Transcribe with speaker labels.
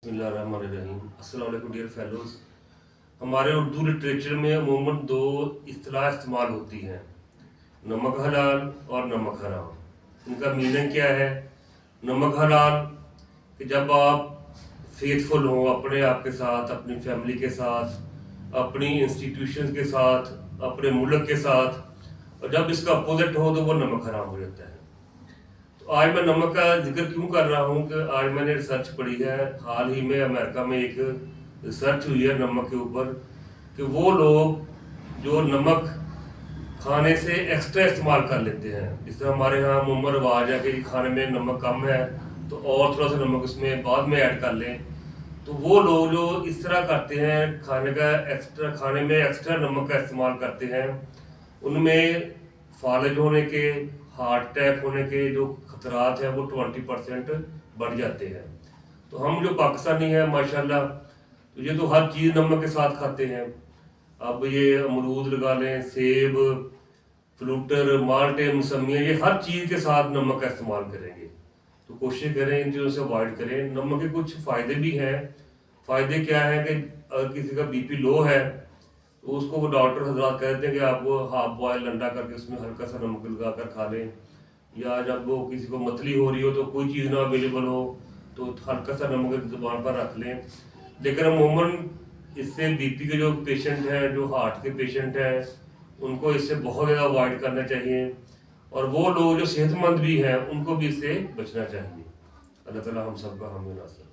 Speaker 1: बिस्मिल्लाहिर्रहमानिर्रहीम। अस्सलाम वालेकुम डियर फेलोज़। हमारे उर्दू लिटरेचर में अमूमन दो इस्तिलाह इस्तेमाल होती हैं, नमक हलाल और नमक हराम। इनका मीनिंग क्या है? नमक हलाल कि जब आप फेथफुल हों अपने आप के साथ, अपनी फैमिली के साथ, अपनी इंस्टीट्यूशन के साथ, अपने मुल्क के साथ, और जब इसका अपोजिट हो तो वो नमक हराम हो जाता है। तो आज मैं नमक का जिक्र क्यों कर रहा हूँ कि आज मैंने रिसर्च पढ़ी है। हाल ही में अमेरिका में एक रिसर्च हुई है नमक के ऊपर कि वो लोग जो नमक खाने से एक्स्ट्रा इस्तेमाल कर लेते हैं, जिस तरह हमारे यहाँ अमूमन रिवाज है कि खाने में नमक कम है तो और थोड़ा सा नमक उसमें बाद में ऐड कर लें, तो वो लोग जो इस तरह करते हैं, खाने में एक्स्ट्रा नमक का इस्तेमाल करते हैं, उनमें फालिज होने के, हार्ट अटैक होने के जो खतरात हैं वो 20% बढ़ जाते हैं। तो हम जो पाकिस्तानी हैं माशाल्लाह, तो ये तो हर चीज़ नमक के साथ खाते हैं। अब ये अमरूद लगा लें, सेब, फ्रूटर, माल्टे, मौसमियाँ, ये हर चीज़ के साथ नमक का इस्तेमाल करेंगे। तो कोशिश करें इन चीज़ों से अवॉइड करें। नमक के कुछ फ़ायदे भी हैं। फ़ायदे क्या हैं कि अगर किसी का बीपी लो है तो उसको वो डॉक्टर हजरात कहते हैं कि आप वो हाफ बॉयल अंडा करके उसमें हल्का सा नमक लगा कर खा लें, या जब वो किसी को मतली हो रही हो तो कोई चीज़ ना अवेलेबल हो तो हल्का सा नमक ज़ुबान पर रख लें। लेकिन अमूमन इससे बीपी के जो पेशेंट हैं, जो हार्ट के पेशेंट हैं, उनको इससे बहुत ज़्यादा अवॉइड करना चाहिए, और वो लोग जो सेहतमंद भी हैं उनको भी इससे बचना चाहिए। अल्लाह ताला हम सबका हामी नासिर।